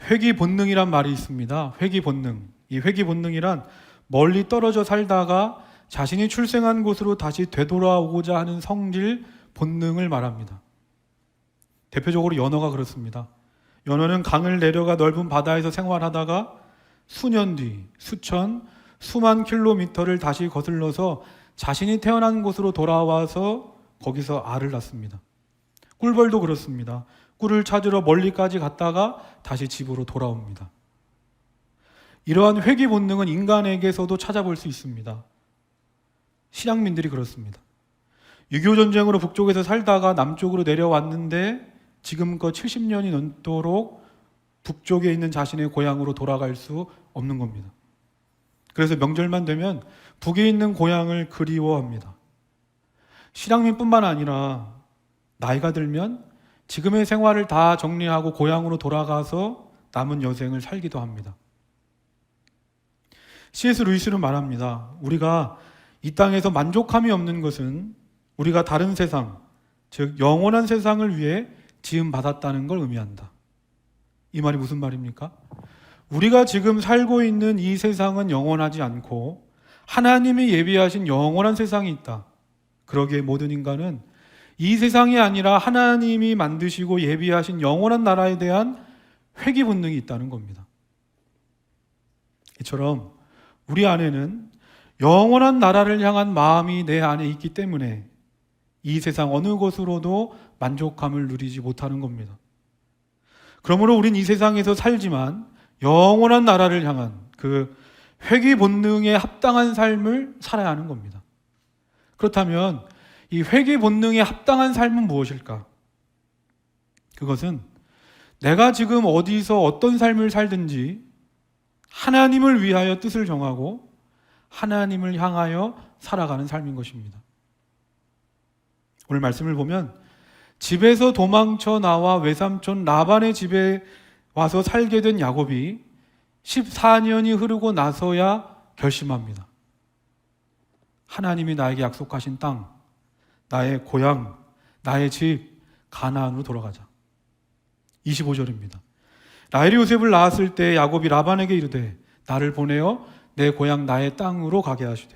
회귀 본능이란 말이 있습니다. 회귀 본능. 이 회귀 본능이란 멀리 떨어져 살다가 자신이 출생한 곳으로 다시 되돌아오고자 하는 성질, 본능을 말합니다. 대표적으로 연어가 그렇습니다. 연어는 강을 내려가 넓은 바다에서 생활하다가 수년 뒤 수천, 수만 킬로미터를 다시 거슬러서 자신이 태어난 곳으로 돌아와서 거기서 알을 낳습니다. 꿀벌도 그렇습니다. 꿀을 찾으러 멀리까지 갔다가 다시 집으로 돌아옵니다. 이러한 회귀 본능은 인간에게서도 찾아볼 수 있습니다. 신약민들이 그렇습니다. 6.25 전쟁으로 북쪽에서 살다가 남쪽으로 내려왔는데 지금껏 70년이 넘도록 북쪽에 있는 자신의 고향으로 돌아갈 수 없는 겁니다. 그래서 명절만 되면 북에 있는 고향을 그리워합니다. 신앙민뿐만 아니라 나이가 들면 지금의 생활을 다 정리하고 고향으로 돌아가서 남은 여생을 살기도 합니다. C.S. 루이스는 말합니다. 우리가 이 땅에서 만족함이 없는 것은 우리가 다른 세상, 즉 영원한 세상을 위해 지음받았다는 걸 의미한다. 이 말이 무슨 말입니까? 우리가 지금 살고 있는 이 세상은 영원하지 않고 하나님이 예비하신 영원한 세상이 있다. 그러기에 모든 인간은 이 세상이 아니라 하나님이 만드시고 예비하신 영원한 나라에 대한 회귀 본능이 있다는 겁니다. 이처럼 우리 안에는 영원한 나라를 향한 마음이 내 안에 있기 때문에 이 세상 어느 곳으로도 만족함을 누리지 못하는 겁니다. 그러므로 우린 이 세상에서 살지만 영원한 나라를 향한 그 회귀 본능에 합당한 삶을 살아야 하는 겁니다. 그렇다면 이 회귀 본능에 합당한 삶은 무엇일까? 그것은 내가 지금 어디서 어떤 삶을 살든지 하나님을 위하여 뜻을 정하고 하나님을 향하여 살아가는 삶인 것입니다. 오늘 말씀을 보면 집에서 도망쳐 나와 외삼촌 라반의 집에 와서 살게 된 야곱이 14년이 흐르고 나서야 결심합니다. 하나님이 나에게 약속하신 땅, 나의 고향, 나의 집, 가나안으로 돌아가자. 25절입니다. 라헬이 요셉을 낳았을 때 야곱이 라반에게 이르되 나를 보내어 내 고향 나의 땅으로 가게 하시되.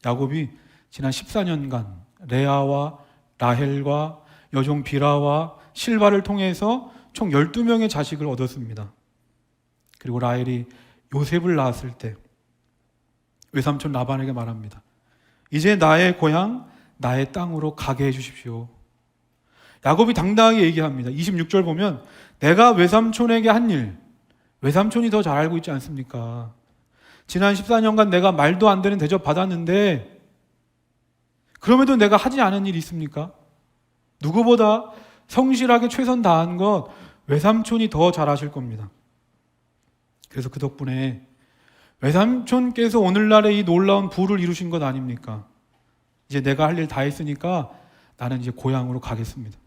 야곱이 지난 14년간 레아와 라헬과 여종 비라와 실바를 통해서 총 12명의 자식을 얻었습니다. 그리고 라헬이 요셉을 낳았을 때 외삼촌 라반에게 말합니다. 이제 나의 고향, 나의 땅으로 가게 해주십시오. 야곱이 당당하게 얘기합니다. 26절 보면 내가 외삼촌에게 한 일, 외삼촌이 더 잘 알고 있지 않습니까? 지난 14년간 내가 말도 안 되는 대접 받았는데 그럼에도 내가 하지 않은 일이 있습니까? 누구보다 성실하게 최선 다한 것 외삼촌이 더 잘 아실 겁니다. 그래서 그 덕분에 외삼촌께서 오늘날의 이 놀라운 부를 이루신 것 아닙니까? 이제 내가 할 일 다 했으니까 나는 이제 고향으로 가겠습니다.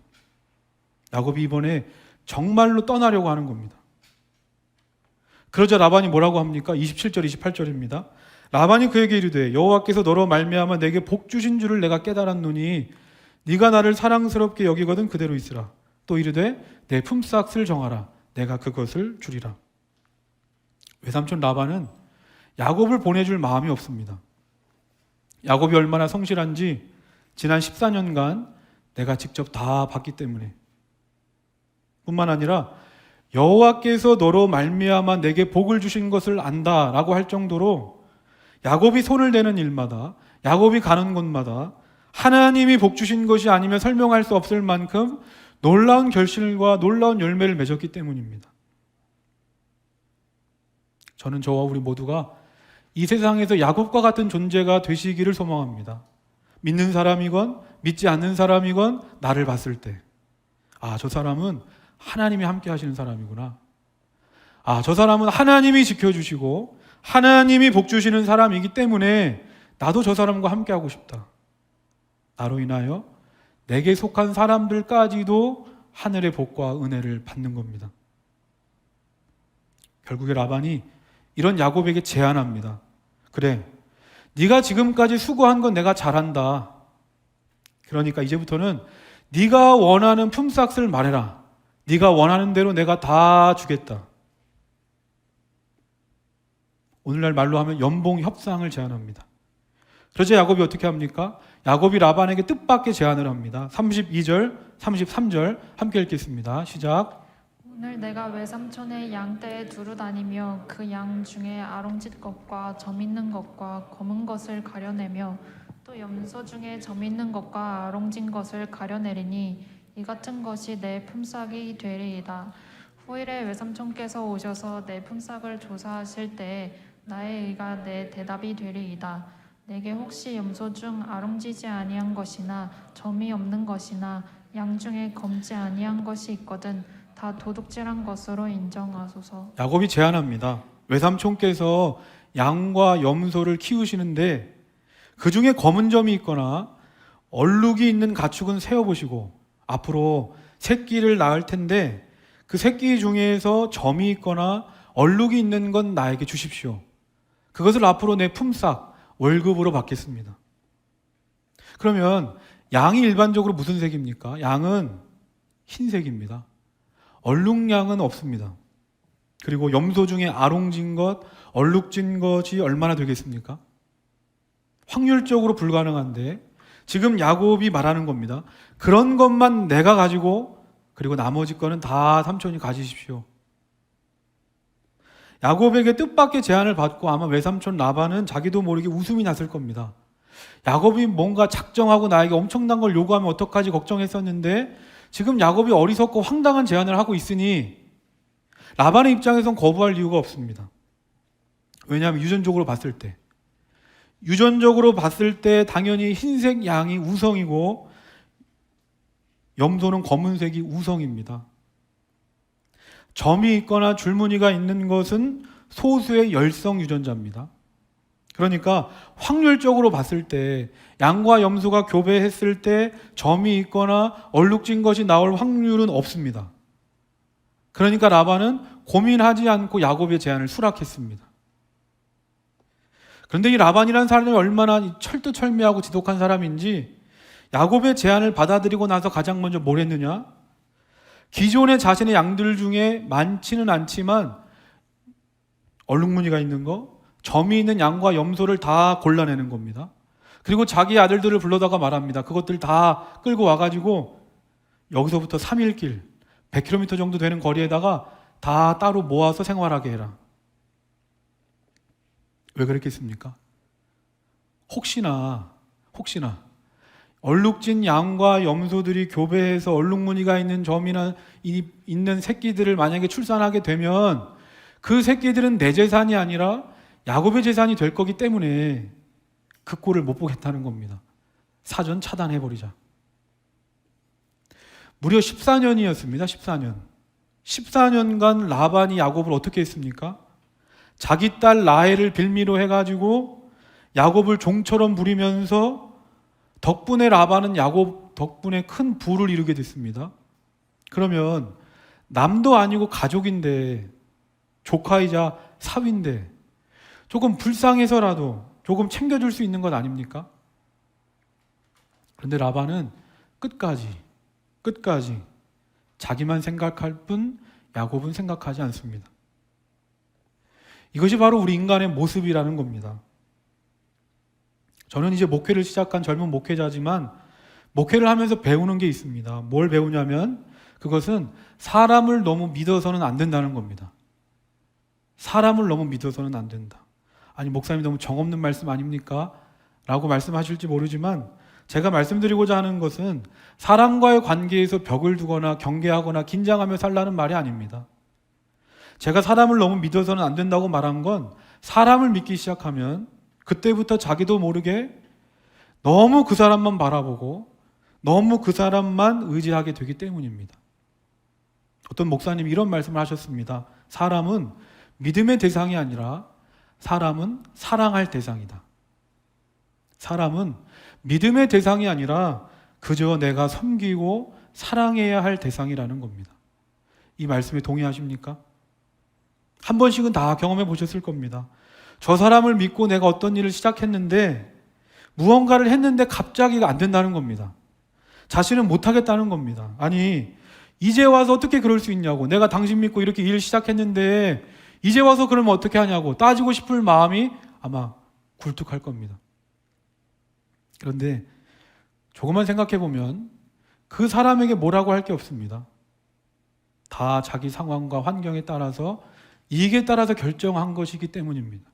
야곱이 이번에 정말로 떠나려고 하는 겁니다. 그러자 라반이 뭐라고 합니까? 27절, 28절입니다. 라반이 그에게 이르되 여호와께서 너로 말미암아 내게 복 주신 줄을 내가 깨달았노니 네가 나를 사랑스럽게 여기거든 그대로 있으라. 또 이르되 내 품삯을 정하라. 내가 그것을 주리라. 외삼촌 라반은 야곱을 보내줄 마음이 없습니다. 야곱이 얼마나 성실한지 지난 14년간 내가 직접 다 봤기 때문에. 뿐만 아니라 여호와께서 너로 말미암아 내게 복을 주신 것을 안다라고 할 정도로 야곱이 손을 대는 일마다, 야곱이 가는 곳마다 하나님이 복 주신 것이 아니면 설명할 수 없을 만큼 놀라운 결실과 놀라운 열매를 맺었기 때문입니다. 저는 저와 우리 모두가 이 세상에서 야곱과 같은 존재가 되시기를 소망합니다. 믿는 사람이건 믿지 않는 사람이건 나를 봤을 때, 아, 저 사람은 하나님이 함께 하시는 사람이구나. 아, 저 사람은 하나님이 지켜주시고 하나님이 복 주시는 사람이기 때문에 나도 저 사람과 함께 하고 싶다. 나로 인하여 내게 속한 사람들까지도 하늘의 복과 은혜를 받는 겁니다. 결국에 라반이 이런 야곱에게 제안합니다. 그래, 네가 지금까지 수고한 건 내가 잘한다. 그러니까 이제부터는 네가 원하는 품삯을 말해라. 네가 원하는 대로 내가 다 주겠다. 오늘날 말로 하면 연봉 협상을 제안합니다. 그러자 야곱이 어떻게 합니까? 야곱이 라반에게 뜻밖의 제안을 합니다. 32절, 33절 함께 읽겠습니다. 시작. 오늘 내가 외삼촌의 양떼에 두루 다니며 그 양 중에 아롱짓 것과 점 있는 것과 검은 것을 가려내며 또 염소 중에 점 있는 것과 아롱진 것을 가려내리니 이 같은 것이 내 품삯이 되리이다. 후일에 외삼촌께서 오셔서 내 품삯을 조사하실 때에 나의 의가 내 대답이 되리이다. 내게 혹시 염소 중 아롱지지 아니한 것이나 점이 없는 것이나 양 중에 검지 아니한 것이 있거든 다 도둑질한 것으로 인정하소서. 야곱이 제안합니다. 외삼촌께서 양과 염소를 키우시는데 그 중에 검은 점이 있거나 얼룩이 있는 가축은 세어보시고 앞으로 새끼를 낳을 텐데 그 새끼 중에서 점이 있거나 얼룩이 있는 건 나에게 주십시오. 그것을 앞으로 내 품삯, 월급으로 받겠습니다. 그러면 양이 일반적으로 무슨 색입니까? 양은 흰색입니다. 얼룩양은 없습니다. 그리고 염소 중에 아롱진 것, 얼룩진 것이 얼마나 되겠습니까? 확률적으로 불가능한데 지금 야곱이 말하는 겁니다. 그런 것만 내가 가지고 그리고 나머지 거는 다 삼촌이 가지십시오. 야곱에게 뜻밖의 제안을 받고 아마 외삼촌 라반은 자기도 모르게 웃음이 났을 겁니다. 야곱이 뭔가 작정하고 나에게 엄청난 걸 요구하면 어떡하지 걱정했었는데 지금 야곱이 어리석고 황당한 제안을 하고 있으니 라반의 입장에선 거부할 이유가 없습니다. 왜냐하면 유전적으로 봤을 때 당연히 흰색 양이 우성이고 염소는 검은색이 우성입니다. 점이 있거나 줄무늬가 있는 것은 소수의 열성 유전자입니다. 그러니까 확률적으로 봤을 때 양과 염소가 교배했을 때 점이 있거나 얼룩진 것이 나올 확률은 없습니다. 그러니까 라반은 고민하지 않고 야곱의 제안을 수락했습니다. 그런데 이 라반이라는 사람이 얼마나 철두철미하고 지독한 사람인지 야곱의 제안을 받아들이고 나서 가장 먼저 뭘 했느냐? 기존의 자신의 양들 중에 많지는 않지만 얼룩무늬가 있는 거, 점이 있는 양과 염소를 다 골라내는 겁니다. 그리고 자기 아들들을 불러다가 말합니다. 그것들 다 끌고 와가지고 여기서부터 3일길 100km 정도 되는 거리에다가 다 따로 모아서 생활하게 해라. 왜 그랬겠습니까? 혹시나 얼룩진 양과 염소들이 교배해서 얼룩무늬가 있는 점이나 있는 새끼들을 만약에 출산하게 되면 그 새끼들은 내 재산이 아니라 야곱의 재산이 될 거기 때문에 그 꼴을 못 보겠다는 겁니다. 사전 차단해버리자. 무려 14년이었습니다. 14년간 라반이 야곱을 어떻게 했습니까? 자기 딸 라헬을 빌미로 해가지고 야곱을 종처럼 부리면서 덕분에 라반은 야곱 덕분에 큰 부를 이루게 됐습니다. 그러면 남도 아니고 가족인데 조카이자 사위인데 조금 불쌍해서라도 조금 챙겨줄 수 있는 것 아닙니까? 그런데 라반은 끝까지 자기만 생각할 뿐 야곱은 생각하지 않습니다. 이것이 바로 우리 인간의 모습이라는 겁니다. 저는 이제 목회를 시작한 젊은 목회자지만 목회를 하면서 배우는 게 있습니다. 뭘 배우냐면 그것은 사람을 너무 믿어서는 안 된다는 겁니다. 사람을 너무 믿어서는 안 된다. 아니 목사님 너무 정없는 말씀 아닙니까? 라고 말씀하실지 모르지만 제가 말씀드리고자 하는 것은 사람과의 관계에서 벽을 두거나 경계하거나 긴장하며 살라는 말이 아닙니다. 제가 사람을 너무 믿어서는 안 된다고 말한 건 사람을 믿기 시작하면 그때부터 자기도 모르게 너무 그 사람만 바라보고 너무 그 사람만 의지하게 되기 때문입니다. 어떤 목사님이 이런 말씀을 하셨습니다. 사람은 믿음의 대상이 아니라 사람은 사랑할 대상이다. 사람은 믿음의 대상이 아니라 그저 내가 섬기고 사랑해야 할 대상이라는 겁니다. 이 말씀에 동의하십니까? 한 번씩은 다 경험해 보셨을 겁니다. 저 사람을 믿고 내가 어떤 일을 시작했는데 무언가를 했는데 갑자기 안 된다는 겁니다. 자신은 못하겠다는 겁니다. 아니 이제 와서 어떻게 그럴 수 있냐고. 내가 당신 믿고 이렇게 일 시작했는데 이제 와서 그러면 어떻게 하냐고 따지고 싶을 마음이 아마 굴뚝할 겁니다. 그런데 조금만 생각해 보면 그 사람에게 뭐라고 할 게 없습니다. 다 자기 상황과 환경에 따라서 이익에 따라서 결정한 것이기 때문입니다.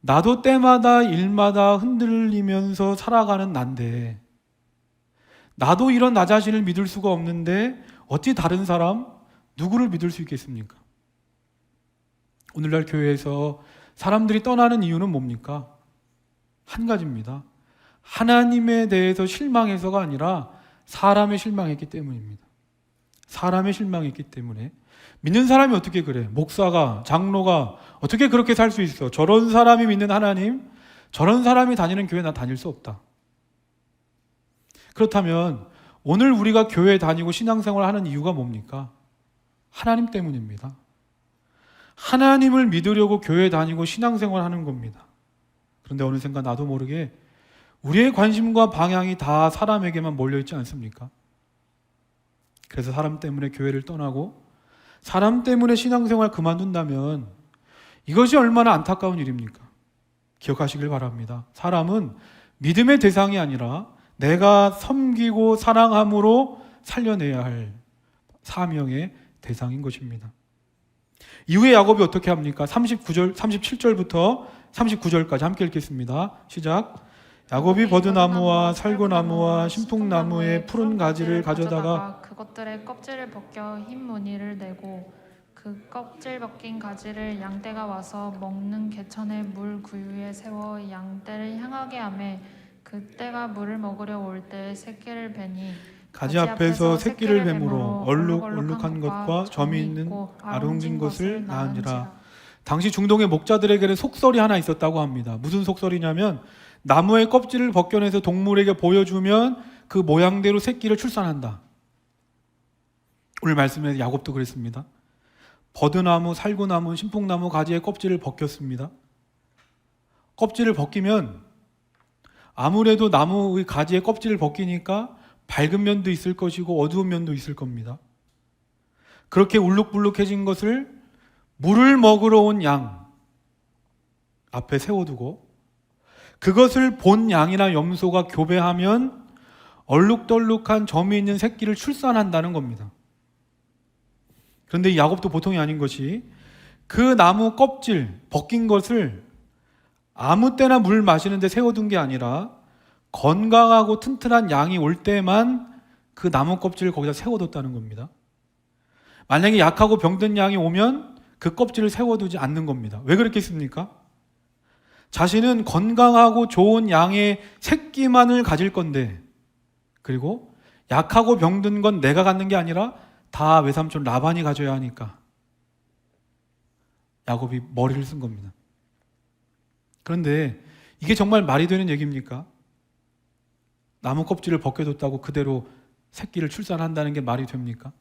나도 때마다 일마다 흔들리면서 살아가는 난데 나도 이런 나 자신을 믿을 수가 없는데 어찌 다른 사람 누구를 믿을 수 있겠습니까? 오늘날 교회에서 사람들이 떠나는 이유는 뭡니까? 한 가지입니다. 하나님에 대해서 실망해서가 아니라 사람에 실망했기 때문입니다. 사람에 실망했기 때문에. 믿는 사람이 어떻게 그래? 목사가, 장로가 어떻게 그렇게 살 수 있어? 저런 사람이 믿는 하나님, 저런 사람이 다니는 교회 나 다닐 수 없다. 그렇다면 오늘 우리가 교회 다니고 신앙생활 하는 이유가 뭡니까? 하나님 때문입니다. 하나님을 믿으려고 교회 다니고 신앙생활 하는 겁니다. 그런데 어느샌가 나도 모르게 우리의 관심과 방향이 다 사람에게만 몰려있지 않습니까? 그래서 사람 때문에 교회를 떠나고 사람 때문에 신앙생활 그만둔다면 이것이 얼마나 안타까운 일입니까? 기억하시길 바랍니다. 사람은 믿음의 대상이 아니라 내가 섬기고 사랑함으로 살려내야 할 사명의 대상인 것입니다. 이후에 야곱이 어떻게 합니까? 37절부터 39절까지 함께 읽겠습니다. 시작. 야곱이 버드나무와 살구나무와 신풍나무의 푸른 가지를 가져다가 그것들의 껍질을 벗겨 흰 무늬를 내고 그 껍질 벗긴 가지를 양떼가 와서 먹는 개천의 물 구유에 세워 양떼를 향하게 하매 그때가 물을 먹으려 올 때 새끼를 베니 가지 앞에서 새끼를 뱀으로 얼룩얼룩한 것과 점이 있는 아롱진 것을 낳으니라. 당시 중동의 목자들에게는 속설이 하나 있었다고 합니다. 무슨 속설이냐면 나무의 껍질을 벗겨내서 동물에게 보여주면 그 모양대로 새끼를 출산한다. 오늘 말씀에 야곱도 그랬습니다. 버드나무, 살구나무, 신풍나무 가지의 껍질을 벗겼습니다. 껍질을 벗기면 아무래도 나무의 가지의 껍질을 벗기니까 밝은 면도 있을 것이고 어두운 면도 있을 겁니다. 그렇게 울룩불룩해진 것을 물을 먹으러 온 양 앞에 세워두고 그것을 본 양이나 염소가 교배하면 얼룩덜룩한 점이 있는 새끼를 출산한다는 겁니다. 그런데 이 야곱도 보통이 아닌 것이 그 나무 껍질 벗긴 것을 아무 때나 물 마시는 데 세워둔 게 아니라 건강하고 튼튼한 양이 올 때만 그 나무 껍질을 거기다 세워뒀다는 겁니다. 만약에 약하고 병든 양이 오면 그 껍질을 세워두지 않는 겁니다. 왜 그렇겠습니까? 자신은 건강하고 좋은 양의 새끼만을 가질 건데 그리고 약하고 병든 건 내가 갖는 게 아니라 다 외삼촌 라반이 가져야 하니까 야곱이 머리를 쓴 겁니다. 그런데 이게 정말 말이 되는 얘기입니까? 나무 껍질을 벗겨뒀다고 그대로 새끼를 출산한다는 게 말이 됩니까?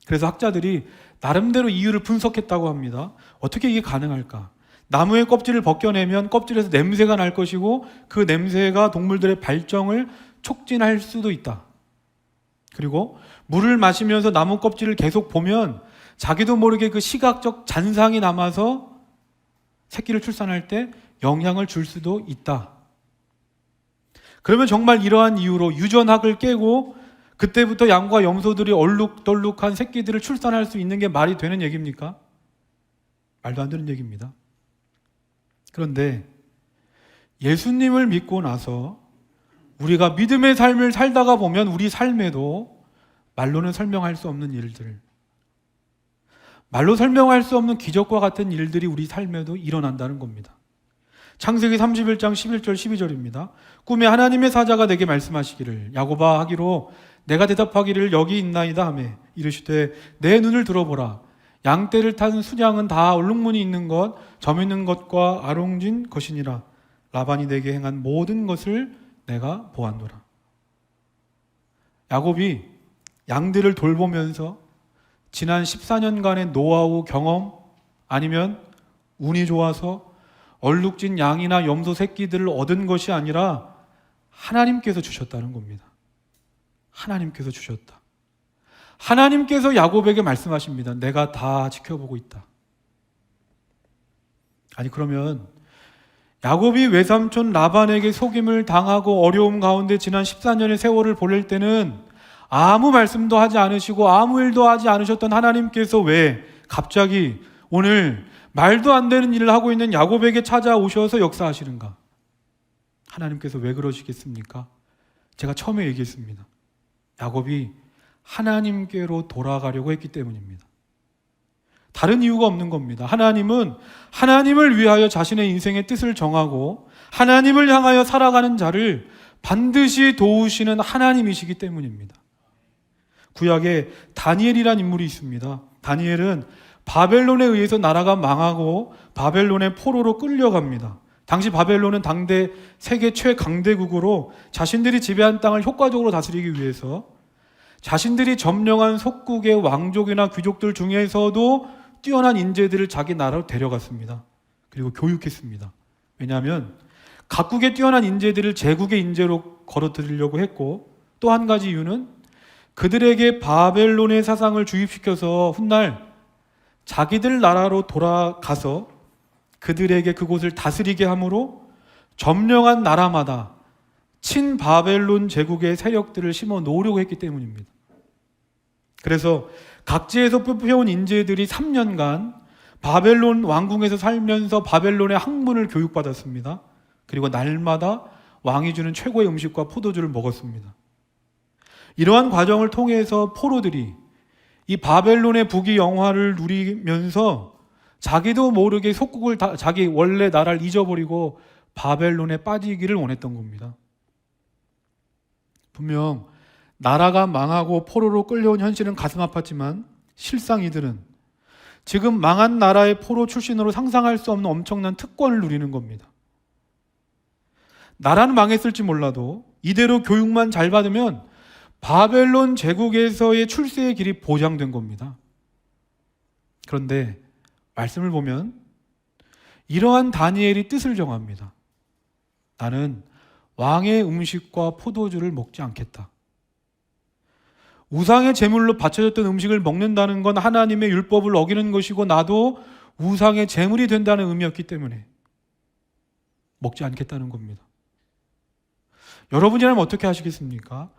그래서 학자들이 나름대로 이유를 분석했다고 합니다. 어떻게 이게 가능할까? 나무의 껍질을 벗겨내면 껍질에서 냄새가 날 것이고 그 냄새가 동물들의 발정을 촉진할 수도 있다. 그리고 물을 마시면서 나무 껍질을 계속 보면 자기도 모르게 그 시각적 잔상이 남아서 새끼를 출산할 때 영향을 줄 수도 있다. 그러면 정말 이러한 이유로 유전학을 깨고 그때부터 양과 염소들이 얼룩덜룩한 새끼들을 출산할 수 있는 게 말이 되는 얘기입니까? 말도 안 되는 얘기입니다. 그런데 예수님을 믿고 나서 우리가 믿음의 삶을 살다가 보면 우리 삶에도 말로는 설명할 수 없는 일들, 말로 설명할 수 없는 기적과 같은 일들이 우리 삶에도 일어난다는 겁니다. 창세기 31장 11절 12절입니다. 꿈에 하나님의 사자가 내게 말씀하시기를 야곱아 하기로 내가 대답하기를 여기 있나이다 하매 이르시되 내 눈을 들어보라 양떼를 탄 순양은 다 얼룩무늬 있는 것, 점 있는 것과 아롱진 것이니라. 라반이 내게 행한 모든 것을 내가 보았노라. 야곱이 양들을 돌보면서 지난 14년간의 노하우 경험 아니면 운이 좋아서 얼룩진 양이나 염소 새끼들을 얻은 것이 아니라 하나님께서 주셨다는 겁니다. 하나님께서 주셨다. 하나님께서 야곱에게 말씀하십니다. 내가 다 지켜보고 있다. 아니 그러면 야곱이 외삼촌 라반에게 속임을 당하고 어려움 가운데 지난 14년의 세월을 보낼 때는 아무 말씀도 하지 않으시고 아무 일도 하지 않으셨던 하나님께서 왜 갑자기 오늘 말도 안 되는 일을 하고 있는 야곱에게 찾아오셔서 역사하시는가? 하나님께서 왜 그러시겠습니까? 제가 처음에 얘기했습니다. 야곱이 하나님께로 돌아가려고 했기 때문입니다. 다른 이유가 없는 겁니다. 하나님은 하나님을 위하여 자신의 인생의 뜻을 정하고 하나님을 향하여 살아가는 자를 반드시 도우시는 하나님이시기 때문입니다. 구약에 다니엘이라는 인물이 있습니다. 다니엘은 바벨론에 의해서 나라가 망하고 바벨론의 포로로 끌려갑니다. 당시 바벨론은 당대 세계 최강대국으로 자신들이 지배한 땅을 효과적으로 다스리기 위해서 자신들이 점령한 속국의 왕족이나 귀족들 중에서도 뛰어난 인재들을 자기 나라로 데려갔습니다. 그리고 교육했습니다. 왜냐하면 각국의 뛰어난 인재들을 제국의 인재로 걸어들이려고 했고, 또 한 가지 이유는 그들에게 바벨론의 사상을 주입시켜서 훗날 자기들 나라로 돌아가서 그들에게 그곳을 다스리게 함으로 점령한 나라마다 친바벨론 제국의 세력들을 심어 놓으려고 했기 때문입니다. 그래서 각지에서 뽑혀온 인재들이 3년간 바벨론 왕궁에서 살면서 바벨론의 학문을 교육받았습니다. 그리고 날마다 왕이 주는 최고의 음식과 포도주를 먹었습니다. 이러한 과정을 통해서 포로들이 이 바벨론의 부귀 영화를 누리면서 자기도 모르게 속국을 자기 원래 나라를 잊어버리고 바벨론에 빠지기를 원했던 겁니다. 분명 나라가 망하고 포로로 끌려온 현실은 가슴 아팠지만 실상 이들은 지금 망한 나라의 포로 출신으로 상상할 수 없는 엄청난 특권을 누리는 겁니다. 나라는 망했을지 몰라도 이대로 교육만 잘 받으면 바벨론 제국에서의 출세의 길이 보장된 겁니다. 그런데 말씀을 보면 이러한 다니엘이 뜻을 정합니다. 나는 왕의 음식과 포도주를 먹지 않겠다. 우상의 제물로 바쳐졌던 음식을 먹는다는 건 하나님의 율법을 어기는 것이고 나도 우상의 제물이 된다는 의미였기 때문에 먹지 않겠다는 겁니다. 여러분이라면 어떻게 하시겠습니까?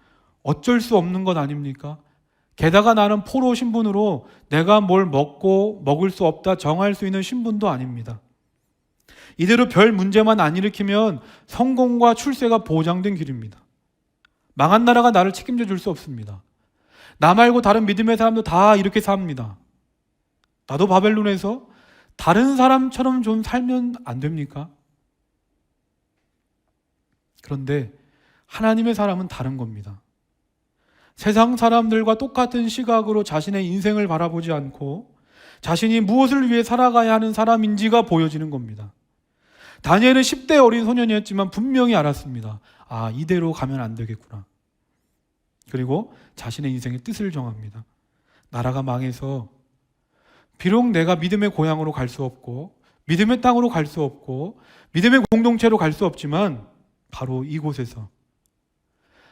어쩔 수 없는 것 아닙니까? 게다가 나는 포로 신분으로 내가 뭘 먹고 먹을 수 없다 정할 수 있는 신분도 아닙니다. 이대로 별 문제만 안 일으키면 성공과 출세가 보장된 길입니다. 망한 나라가 나를 책임져 줄 수 없습니다. 나 말고 다른 믿음의 사람도 다 이렇게 삽니다. 나도 바벨론에서 다른 사람처럼 좀 살면 안 됩니까? 그런데 하나님의 사람은 다른 겁니다. 세상 사람들과 똑같은 시각으로 자신의 인생을 바라보지 않고 자신이 무엇을 위해 살아가야 하는 사람인지가 보여지는 겁니다. 다니엘은 10대 어린 소년이었지만 분명히 알았습니다. 아, 이대로 가면 안 되겠구나. 그리고 자신의 인생의 뜻을 정합니다. 나라가 망해서 비록 내가 믿음의 고향으로 갈 수 없고 믿음의 땅으로 갈 수 없고 믿음의 공동체로 갈 수 없지만 바로 이곳에서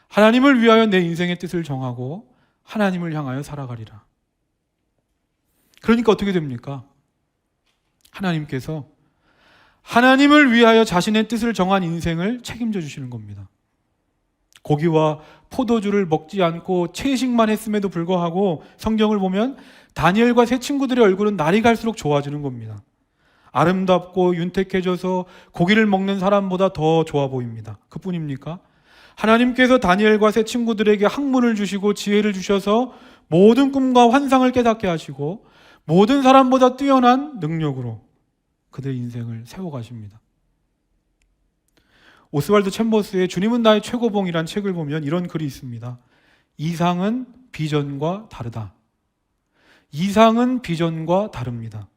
하나님을 위하여 내 인생의 뜻을 정하고 하나님을 향하여 살아가리라. 그러니까 어떻게 됩니까? 하나님께서 하나님을 위하여 자신의 뜻을 정한 인생을 책임져 주시는 겁니다. 고기와 포도주를 먹지 않고 채식만 했음에도 불구하고 성경을 보면 다니엘과 세 친구들의 얼굴은 날이 갈수록 좋아지는 겁니다. 아름답고 윤택해져서 고기를 먹는 사람보다 더 좋아 보입니다. 그뿐입니까? 하나님께서 다니엘과 세 친구들에게 학문을 주시고 지혜를 주셔서 모든 꿈과 환상을 깨닫게 하시고 모든 사람보다 뛰어난 능력으로 그들의 인생을 세워가십니다. 오스왈드 챔버스의 주님은 나의 최고봉이란 책을 보면 이런 글이 있습니다. 이상은 비전과 다르다. 이상은 비전과 다릅니다.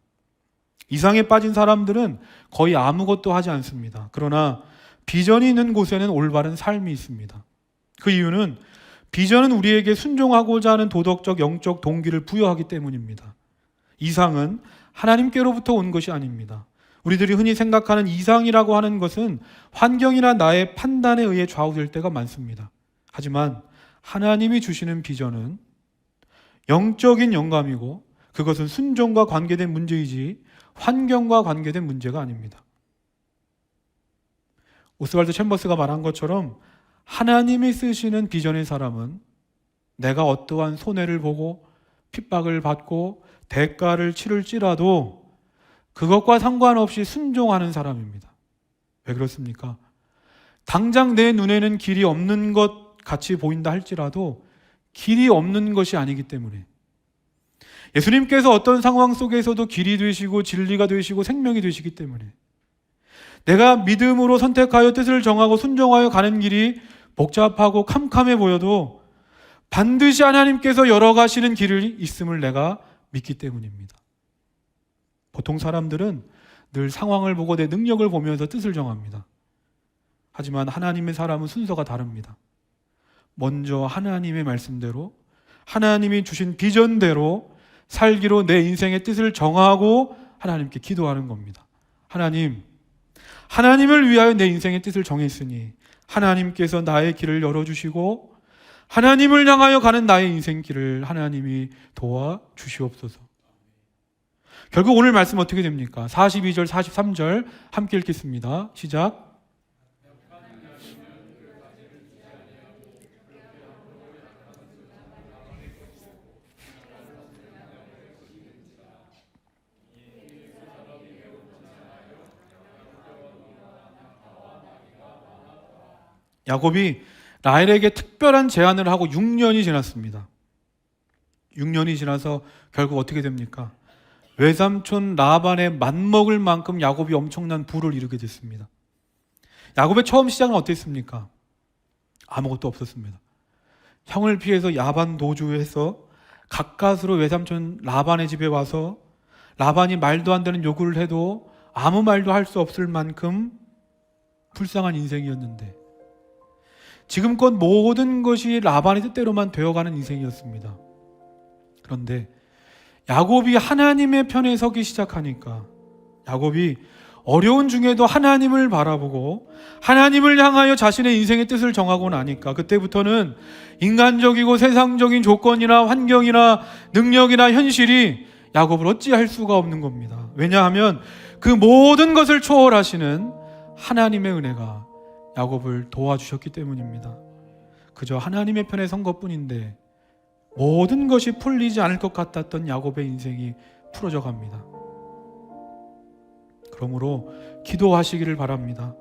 이상에 빠진 사람들은 거의 아무것도 하지 않습니다. 그러나 비전이 있는 곳에는 올바른 삶이 있습니다. 그 이유는 비전은 우리에게 순종하고자 하는 도덕적, 영적 동기를 부여하기 때문입니다. 이상은 하나님께로부터 온 것이 아닙니다. 우리들이 흔히 생각하는 이상이라고 하는 것은 환경이나 나의 판단에 의해 좌우될 때가 많습니다. 하지만 하나님이 주시는 비전은 영적인 영감이고 그것은 순종과 관계된 문제이지 환경과 관계된 문제가 아닙니다. 오스왈드 챔버스가 말한 것처럼 하나님이 쓰시는 비전의 사람은 내가 어떠한 손해를 보고 핍박을 받고 대가를 치를지라도 그것과 상관없이 순종하는 사람입니다. 왜 그렇습니까? 당장 내 눈에는 길이 없는 것 같이 보인다 할지라도 길이 없는 것이 아니기 때문에 예수님께서 어떤 상황 속에서도 길이 되시고 진리가 되시고 생명이 되시기 때문에 내가 믿음으로 선택하여 뜻을 정하고 순종하여 가는 길이 복잡하고 캄캄해 보여도 반드시 하나님께서 열어가시는 길이 있음을 내가 믿기 때문입니다. 보통 사람들은 늘 상황을 보고 내 능력을 보면서 뜻을 정합니다. 하지만 하나님의 사람은 순서가 다릅니다. 먼저 하나님의 말씀대로 하나님이 주신 비전대로 살기로 내 인생의 뜻을 정하고 하나님께 기도하는 겁니다. 하나님을 위하여 내 인생의 뜻을 정했으니 하나님께서 나의 길을 열어주시고 하나님을 향하여 가는 나의 인생길을 하나님이 도와주시옵소서. 결국 오늘 말씀 어떻게 됩니까? 42절, 43절 함께 읽겠습니다. 시작. 야곱이 라헬에게 특별한 제안을 하고 6년이 지났습니다. 6년이 지나서 결국 어떻게 됩니까? 외삼촌 라반의 맘먹을 만큼 야곱이 엄청난 부를 이루게 됐습니다. 야곱의 처음 시작은 어땠습니까? 아무것도 없었습니다. 형을 피해서 야반 도주해서 가까스로 외삼촌 라반의 집에 와서 라반이 말도 안 되는 요구를 해도 아무 말도 할 수 없을 만큼 불쌍한 인생이었는데 지금껏 모든 것이 라반의 뜻대로만 되어가는 인생이었습니다. 그런데 야곱이 하나님의 편에 서기 시작하니까 야곱이 어려운 중에도 하나님을 바라보고 하나님을 향하여 자신의 인생의 뜻을 정하고 나니까 그때부터는 인간적이고 세상적인 조건이나 환경이나 능력이나 현실이 야곱을 어찌할 수가 없는 겁니다. 왜냐하면 그 모든 것을 초월하시는 하나님의 은혜가 야곱을 도와주셨기 때문입니다. 그저 하나님의 편에 선 것뿐인데 모든 것이 풀리지 않을 것 같았던 야곱의 인생이 풀어져 갑니다. 그러므로 기도하시기를 바랍니다.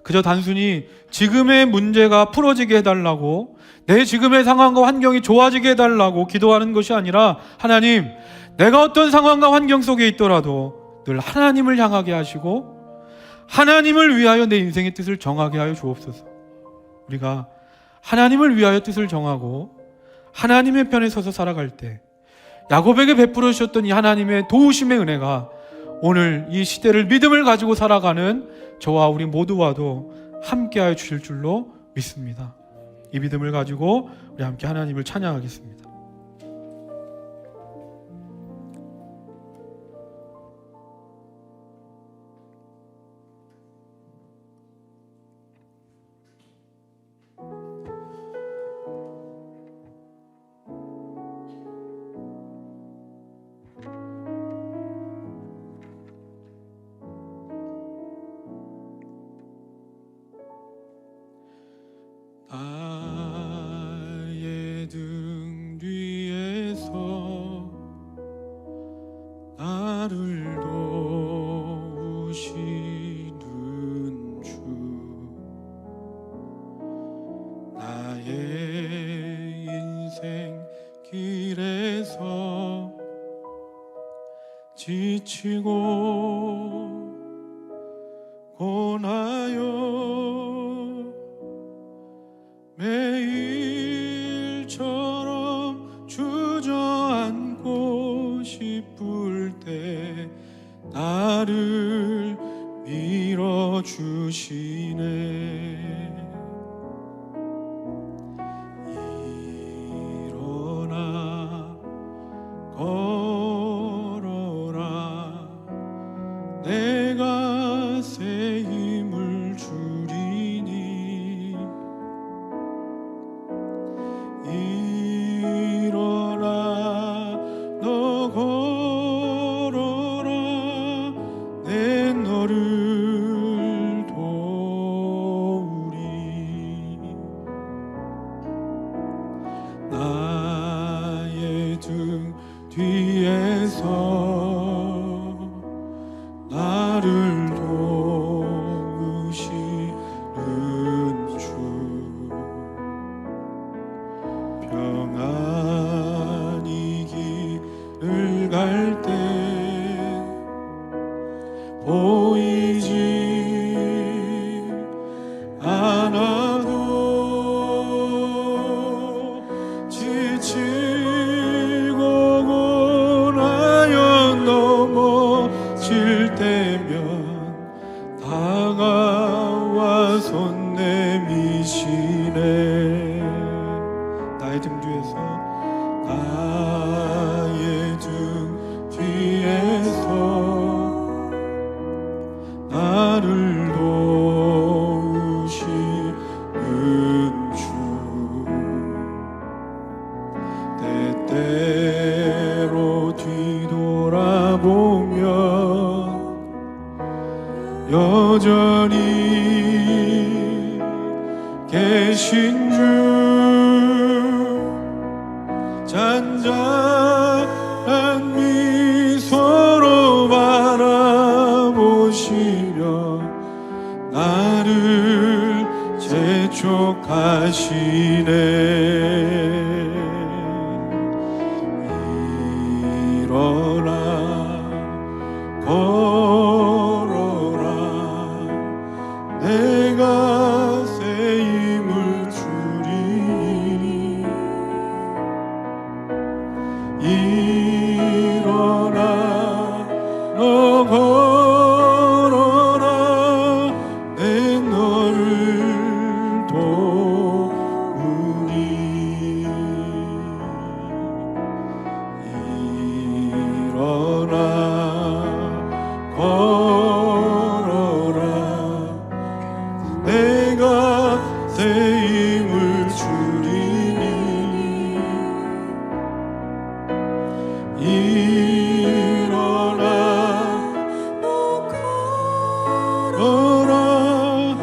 그저 단순히 지금의 문제가 풀어지게 해달라고 내 지금의 상황과 환경이 좋아지게 해달라고 기도하는 것이 아니라 하나님, 내가 어떤 상황과 환경 속에 있더라도 늘 하나님을 향하게 하시고 하나님을 위하여 내 인생의 뜻을 정하게 하여 주옵소서. 우리가 하나님을 위하여 뜻을 정하고 하나님의 편에 서서 살아갈 때 야곱에게 베풀어 주셨던 이 하나님의 도우심의 은혜가 오늘 이 시대를 믿음을 가지고 살아가는 저와 우리 모두와도 함께하여 주실 줄로 믿습니다. 이 믿음을 가지고 우리 함께 하나님을 찬양하겠습니다. 나의 등 뒤에서 나를 도우시는 주, 나의 인생 길에서 지치고 고나요 매일처럼 주저앉고 싶을 때 나를 밀어주시네. 일어나 걸어라, 내가 새 힘을 주리니. 일어나 뒤에서 나를 도우시는 주, 평안히 길을 갈 때 보이지 않아도 지치고 고나여 넘어질 때면 다가와 손 내미시네. 나의 등 뒤에서, 나의 등 뒤에서 나를 도우시는 주, 때때로 뒤돌아보면 여전히 계신 주, 잔잔한 미소로 바라보시며 나를 재촉하시네. 일어나 걸어라, 내가 새 힘을 주리니. 일어나 너 걸어라, 내 너를 도우리. 일어나 걸어라, 내가 새 힘을 주리니. 일어나 너 걸어라,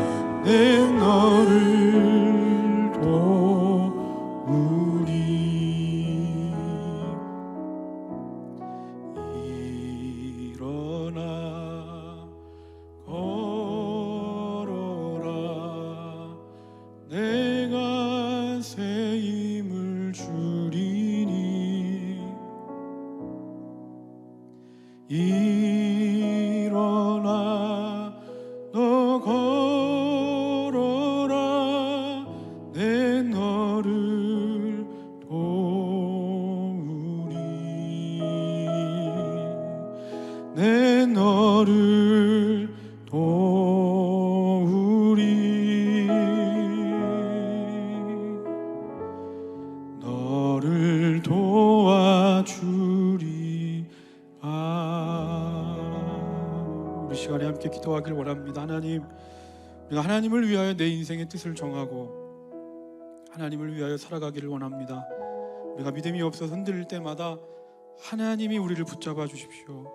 내 너를 도우리. 일어나 걸어라, 내가 새 힘을 주리니. 일어나 너 걸어라, 내 너를 도우리. 내 너를 도우리. 너를 도와주리. 우리 시간에 함께 기도하길 원합니다. 하나님, 우리가 하나님을 위하여 내 인생의 뜻을 정하고 하나님을 위하여 살아가기를 원합니다. 우리가 믿음이 없어서 흔들릴 때마다 하나님이 우리를 붙잡아 주십시오.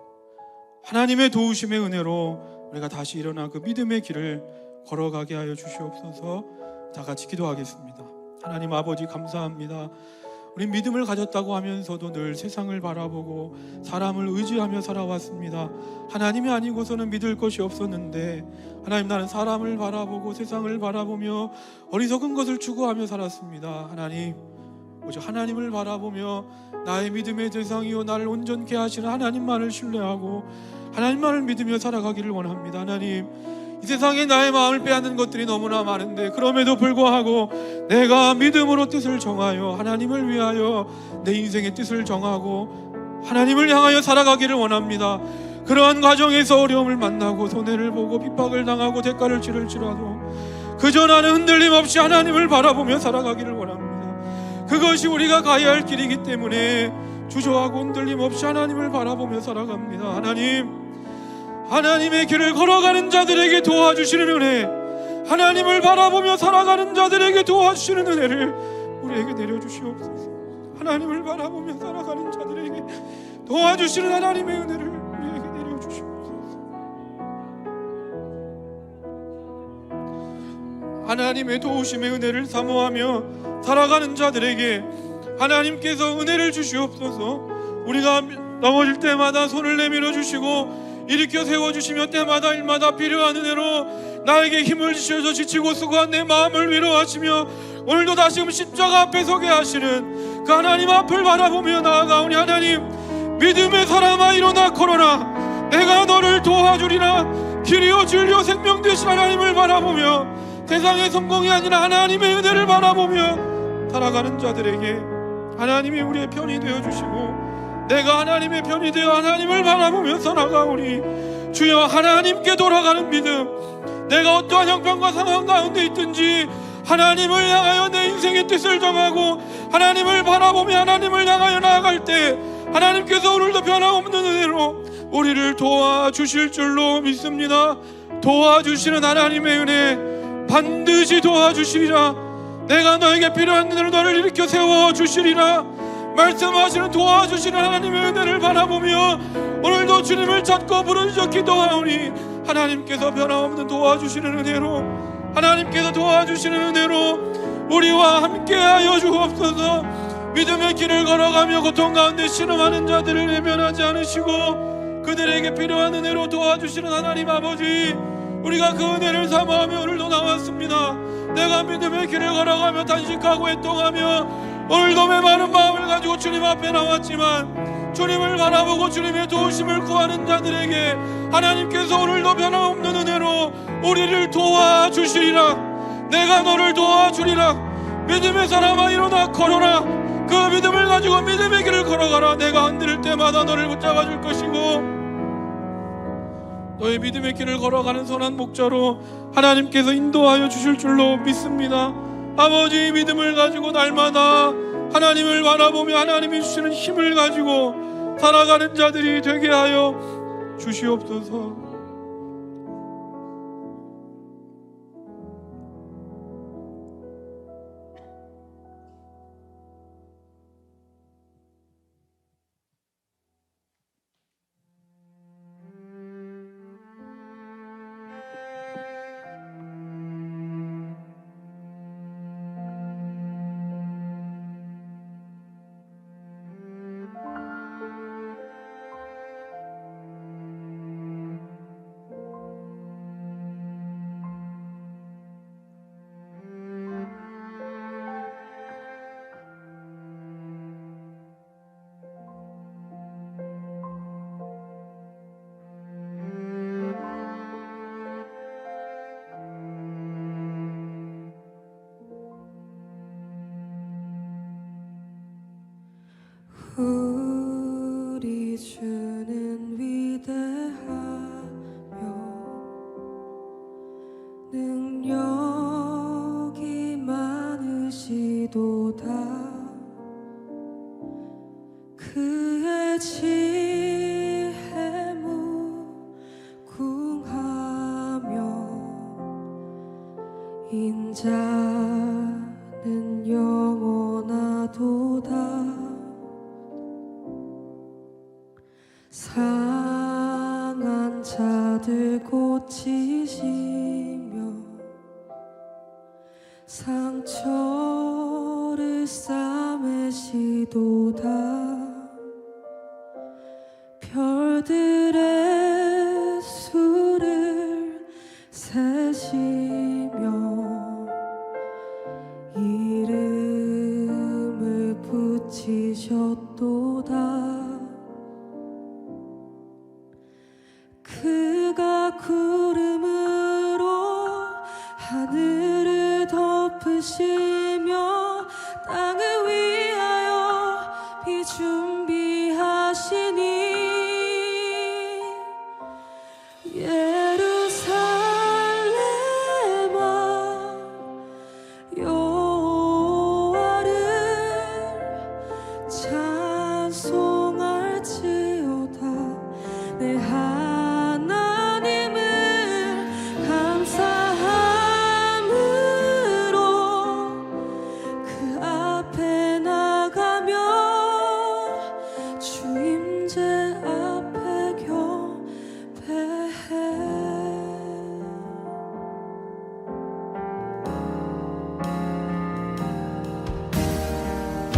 하나님의 도우심의 은혜로 우리가 다시 일어나 그 믿음의 길을 걸어가게 하여 주시옵소서. 다 같이 기도하겠습니다. 하나님 아버지, 감사합니다. 우리 믿음을 가졌다고 하면서도 늘 세상을 바라보고 사람을 의지하며 살아왔습니다. 하나님이 아니고서는 믿을 것이 없었는데, 하나님, 나는 사람을 바라보고 세상을 바라보며 어리석은 것을 추구하며 살았습니다. 하나님, 오직 하나님을 바라보며 나의 믿음의 대상이요 나를 온전케 하시는 하나님만을 신뢰하고 하나님만을 믿으며 살아가기를 원합니다. 하나님, 이 세상에 나의 마음을 빼앗는 것들이 너무나 많은데 그럼에도 불구하고 내가 믿음으로 뜻을 정하여 하나님을 위하여 내 인생의 뜻을 정하고 하나님을 향하여 살아가기를 원합니다. 그러한 과정에서 어려움을 만나고 손해를 보고 핍박을 당하고 대가를 치를지라도 그저 나는 흔들림 없이 하나님을 바라보며 살아가기를 원합니다. 그것이 우리가 가야 할 길이기 때문에 주저하고 흔들림 없이 하나님을 바라보며 살아갑니다. 하나님, 하나님의 길을 걸어가는 자들에게 도와주시는 은혜, 하나님을 바라보며 살아가는 자들에게 도와주시는 은혜를 우리에게 내려주시옵소서. 하나님을 바라보며 살아가는 자들에게 도와주시는 하나님의 은혜를 우리에게 내려주시옵소서. 하나님의 도우심의 은혜를 사모하며 살아가는 자들에게 하나님께서 은혜를 주시옵소서. 우리가 넘어질 때마다 손을 내밀어 주시고 일으켜 세워주시며 때마다 일마다 필요한 은혜로 나에게 힘을 주셔서 지치고 수고한 내 마음을 위로하시며 오늘도 다시금 십자가 앞에 서게 하시는 그 하나님 앞을 바라보며 나아가오니 하나님, 믿음의 사람아 일어나 걸어라. 내가 너를 도와주리라. 길이요 진리요 생명 되신 하나님을 바라보며 세상의 성공이 아니라 하나님의 은혜를 바라보며 살아가는 자들에게 하나님이 우리의 편이 되어주시고 내가 하나님의 편이 되어 하나님을 바라보며 살아가오니 주여, 하나님께 돌아가는 믿음, 내가 어떠한 형편과 상황 가운데 있든지 하나님을 향하여 내 인생의 뜻을 정하고 하나님을 바라보며 하나님을 향하여 나아갈 때 하나님께서 오늘도 변함없는 은혜로 우리를 도와주실 줄로 믿습니다. 도와주시는 하나님의 은혜 반드시 도와주시리라. 내가 너에게 필요한 은혜로 너를 일으켜 세워주시리라. 말씀하시는 도와주시는 하나님의 은혜를 바라보며 오늘도 주님을 찾고 부르짖어 기도하오니 하나님께서 변함없는 도와주시는 은혜로, 하나님께서 도와주시는 은혜로 우리와 함께하여 주옵소서. 믿음의 길을 걸어가며 고통 가운데 신음하는 자들을 외면하지 않으시고 그들에게 필요한 은혜로 도와주시는 하나님 아버지, 우리가 그 은혜를 사모하며 오늘도 나왔습니다. 내가 믿음의 길을 걸어가며 단식하고 애통하며 오늘도 메마른 마음을 가지고 주님 앞에 나왔지만 주님을 바라보고 주님의 도우심을 구하는 자들에게 하나님께서 오늘도 변함없는 은혜로 우리를 도와주시리라. 내가 너를 도와주리라. 믿음의 사람아 일어나 걸어라. 그 믿음을 가지고 믿음의 길을 걸어가라. 내가 흔들릴 때마다 너를 붙잡아 줄 것이고 너의 믿음의 길을 걸어가는 선한 목자로 하나님께서 인도하여 주실 줄로 믿습니다. 아버지, 믿음을 가지고 날마다 하나님을 바라보며 하나님이 주시는 힘을 가지고 살아가는 자들이 되게 하여 주시옵소서. 우리 주는 위대하며 능력이 많으시도다. 그의 지혜 무궁하며 인자는 영원하도다. 상한 자들 고치시며 상처를 싸매시도다. 별들의 수를 세시며 이름을 붙이셨도다. 그가 구름으로 하늘을 덮으시며 땅을 위하여 비 준비하시니 예루살렘아 여호와를 찬송할지어다. 내 하나님을 감사함으로 그 앞에 나가며 주임제 앞에 경배해.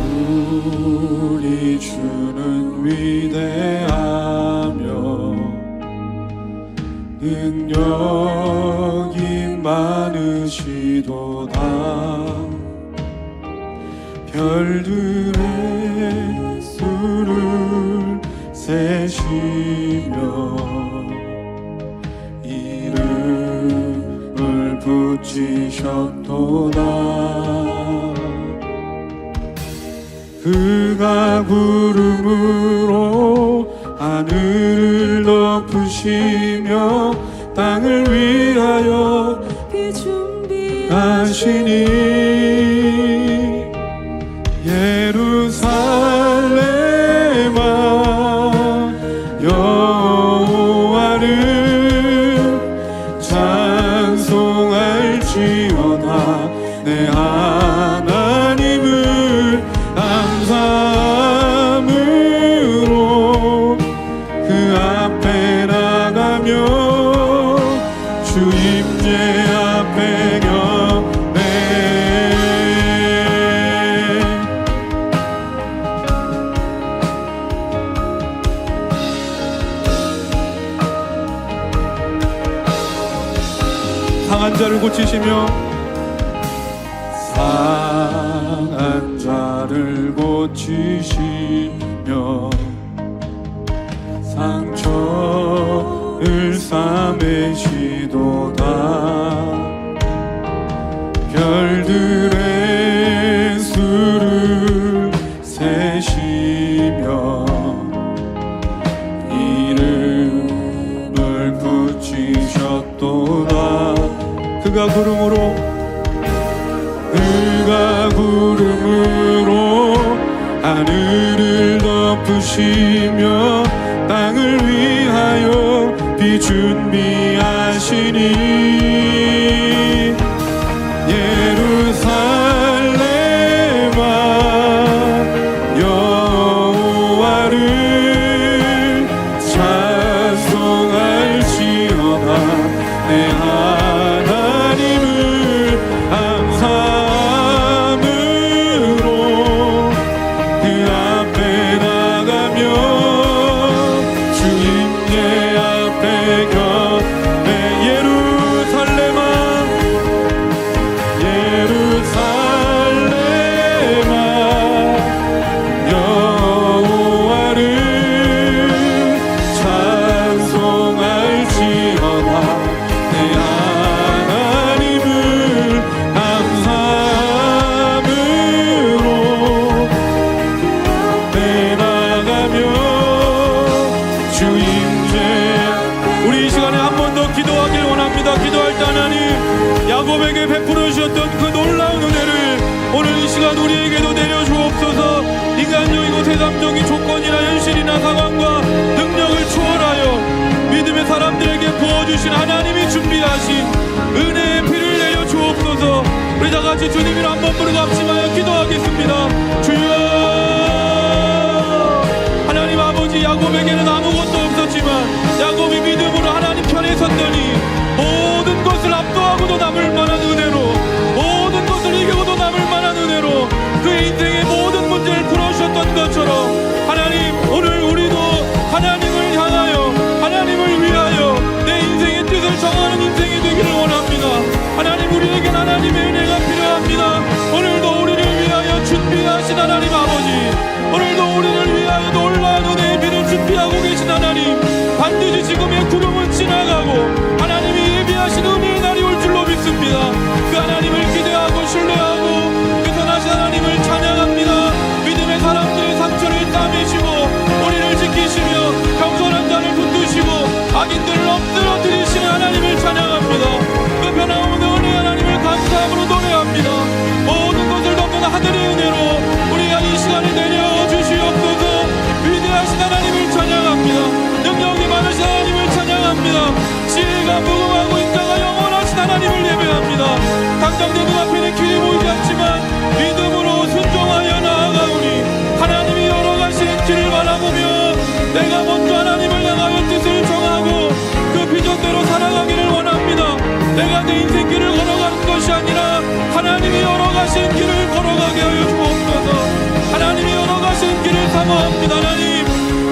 우리 주는 위대하며 능력이 많으시도다. 별들의 수를 세시며 이름을 붙이셨도다. 그가 구름으로 하늘을 덮으시며 땅을 위하여 비준비하시니 예루살렘아 여호와를 찬송할지어다. 내 하나님을 감사함으로 그 앞에 나가며 주 임재 앞에 경배. 상한 자를 고치시며 상한 자를 고치시며 상처를 싸매시도다. 별들의 수를 세시며 이름을 붙이셨도다. 그가 구름으로 하늘을 덮으시며 땅을 위하여 비준비하시니 예루살렘아 여호와를 찬송할지어다. 내 하나님을 감사함으로 그 앞에 나가며 주 임재 앞에 경배. 예루살렘아 여호와를 찬송할지어다. 내 하나님을 감사함으로 내 나가며 주 임재. 우리 이 시간에 한 번 더 기도하길 원합니다. 기도할 때 하나님 야곱에게 베풀어 주셨던 그 놀라운 은혜를 오늘 이 시간 우리에게도 내려주옵소서. 인간적이고 세상적인 조건이나 현실이나 상황과 능력을 초월하여 믿음의 사람들에게 부어주신 하나님이 준비하신 은혜의 피를 내려 주옵소서. 우리 다 같이 주님을 한번 부르고 합심하여 기도하겠습니다. 주여. 하나님 아버지, 야곱에게는 아무것도 없었지만 야곱이 믿음으로 하나님 편에 섰더니 모든 것을 압도하고도 남을 만한 은혜로, 모든 것을 이기고도 남을 만한 은혜로 그의 인생의 모든 문제를 풀어주셨던 것처럼 하나님, 오늘 우리도 하나님을 향하여, 하나님을 위하여 내 인생의 뜻을 정하는 인생이 되기를 원합니다. 하나님, 우리에겐 하나님의 은혜가 필요합니다. 오늘도 우리를 위하여 준비하신 하나님 아버지, 오늘도 우리를 위하여 놀라운 은혜의 비를 준비하고 계신 하나님, 반드시 지금의 구름은 지나가고 하나님이 예비하신 은혜의 날이 올 줄로 믿습니다. 그 하나님을 기대하고 신뢰하고 그 선하신 하나님을 찬양합니다. 믿음의 사람들의 상처를 싸매시고 우리를 지키시며 겸손한 자를 붙드시고 악인들을 엎드러뜨리시는 하나님을 찬양합니다. 그 변함없는 은혜의 하나님을 감사함으로 노래합니다. 모든 것을 덮는 하늘의 은혜로 우리 이 시간에 내려주시옵소서. 위대하신 하나님을 찬양합니다. 능력이 많으신 하나님을 찬양합니다. 지혜가 무궁하고 인자가 영원하신 하나님을 예배합니다. 당장 내 눈앞에는 길이 보이지 않지만 믿음으로 순종하여 나아가오니 하나님이 열어가신 길을 바라보며 내가 먼저 하나님을 향하여 뜻을 정하고 그 비전대로 살아가기를 원합니다. 내가 내 인생 길을 걸어가는 것이 아니라 하나님이 열어가신 길을 걸어가게 하여 주옵소서. 하나님이 열어가신 길을 사모합니다. 하나님,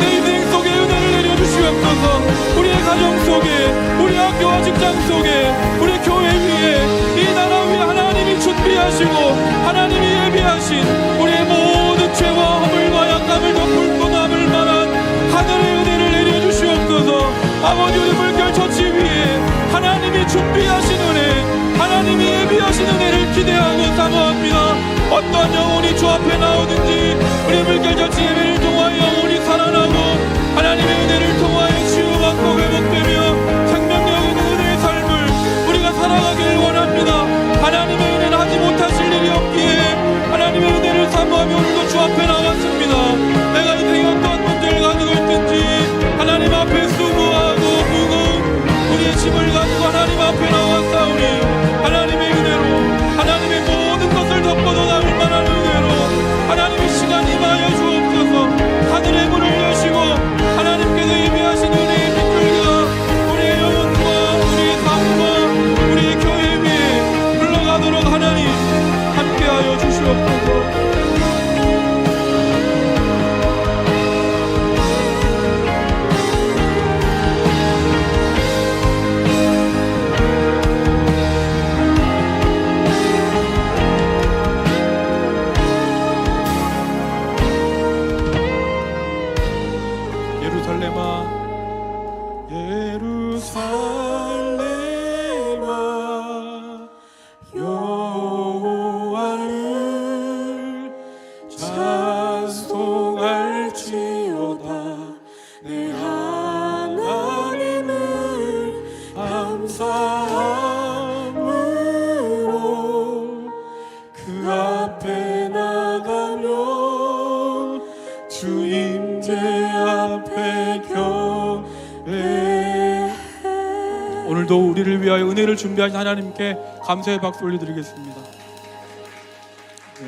내 인생 속에 은혜를 내려주시옵소서. 우리의 가정 속에, 우리 학교와 직장 어떠한 영혼이 주 앞에 나오든지 우리 물결같이 예배를 통하여 영혼이 살아나고 하나님의 은혜를 통하여 치유받고 회복되며 생명력 있는 은혜의 삶을 우리가 살아가기를 원합니다. 하나님의 은혜는 하지 못하실 일이 없기에 하나님의 은혜를 사모하며 오늘도 주 앞에 나왔습니다. 내가 인생에 어떠한 문제를 가지고 있든지 하나님 앞에 수고하고 무거운 우리의 짐을 가지고 하나님 앞에 나왔사오니 하나님의 은혜로 하나님의 모든 것을 덮어도 남을 만한 은혜로 하나님의 시간 임하여 주옵소서. 하늘의 문을 여시고 하나님께서 예비하신 은혜의 빛줄기가 우리의 영혼과 우리의 삶과 우리의 교회 위에 흘러가도록 하나님 함께하여 주시옵소서. 오늘도 우리를 위하여 은혜를 준비하신 하나님께 감사의 박수 올려드리겠습니다. 네.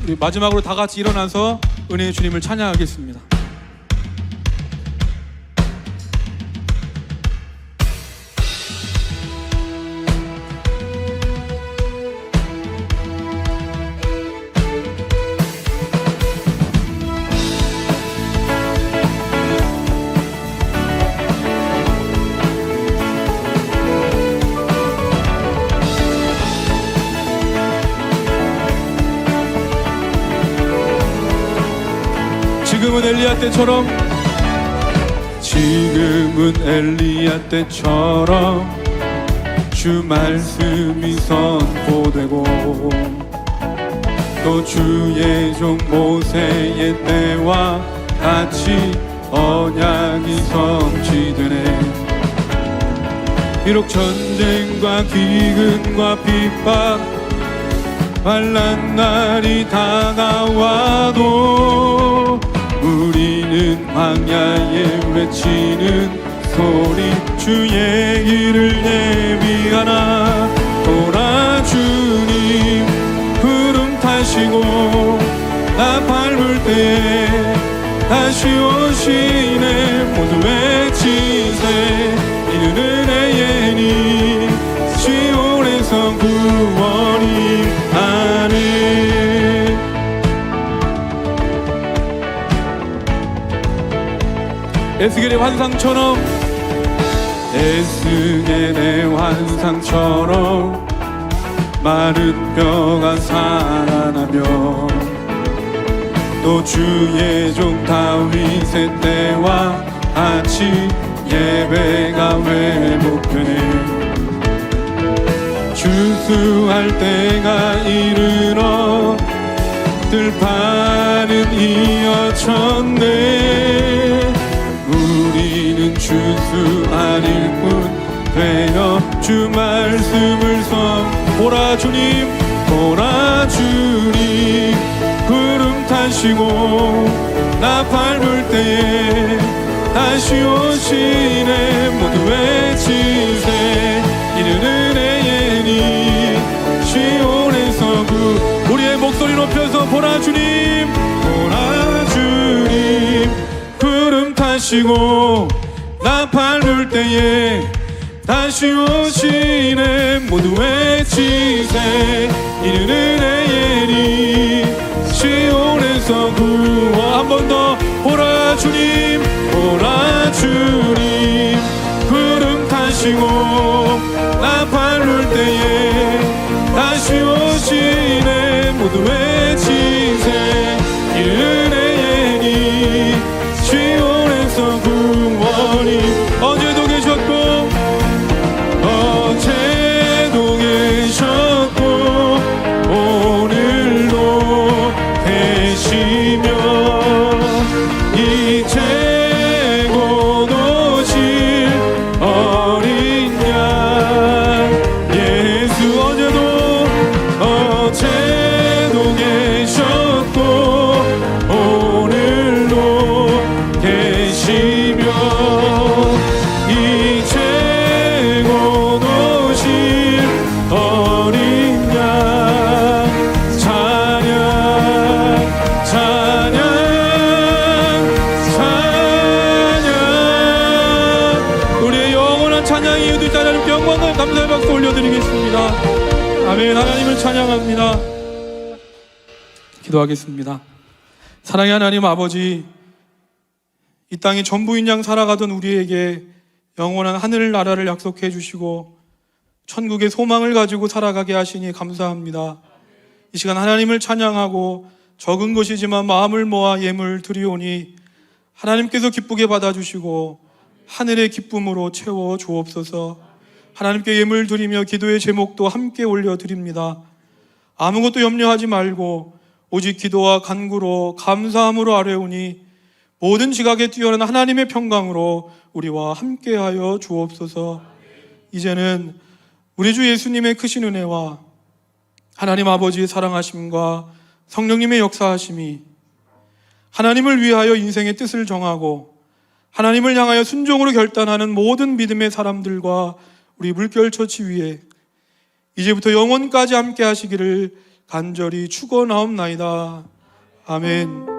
우리 마지막으로 다 같이 일어나서 은혜의 주님을 찬양하겠습니다. 지금은 엘리야 때처럼 주 말씀이 선포되고 또 주의 종 모세의 때와 같이 언약이 성취되네. 비록 전쟁과 기근과 핍박 환난 날이 다가와도 우리는 광야에 외치는 소리 주의 길을 예비하나. 보라 주님 구름 타시고 나 밟을 때에 다시 오시네. 모두 외치세 이는 은혜이니 시온에서 구원이 아멘. 에스겔의 환상처럼 마른 뼈가 살아나며 또 주의 종 다윗의 때와 같이 예배가 회복되네. 주수할 때가 이르러 들판은 이어졌네. 우리는 주수할 일꾼 되어 주 말씀을 보라 주님 구름 타시고 나 밟을 때에 다시 오시네. 모두 외치세 이는 은혜이니 시온에서 우리의 목소리 높여서 보라 주님 구름 타시고 나 밟을 때에 다시 오시네. 모두 외치세 이는 은혜이니 시온에서 구원. 한 번 더 보라 주님 구름 타시고 나 밟을 때에 다시 오시네. 모두 외치세 이는 은혜이니 시온에서 구원이. 어제도 계셨고 오늘도 찬양이 이어질 때 하나님께 영광과 감사의 박수 올려드리겠습니다. 아멘. 하나님을 찬양합니다. 기도하겠습니다. 사랑의 하나님 아버지, 이 땅에 전부인 양 살아가던 우리에게 영원한 하늘나라를 약속해 주시고 천국의 소망을 가지고 살아가게 하시니 감사합니다. 이 시간 하나님을 찬양하고 적은 것이지만 마음을 모아 예물 드리오니 하나님께서 기쁘게 받아주시고 하늘의 기쁨으로 채워 주옵소서. 하나님께 예물 드리며 기도의 제목도 함께 올려드립니다. 아무것도 염려하지 말고 오직 기도와 간구로 감사함으로 아뢰오니 모든 지각에 뛰어난 하나님의 평강으로 우리와 함께하여 주옵소서. 이제는 우리 주 예수님의 크신 은혜와 하나님 아버지의 사랑하심과 성령님의 역사하심이 하나님을 위하여 인생의 뜻을 정하고 하나님을 향하여 순종으로 결단하는 모든 믿음의 사람들과 우리 물결처치 위에 이제부터 영원까지 함께 하시기를 간절히 축원하옵나이다. 아멘.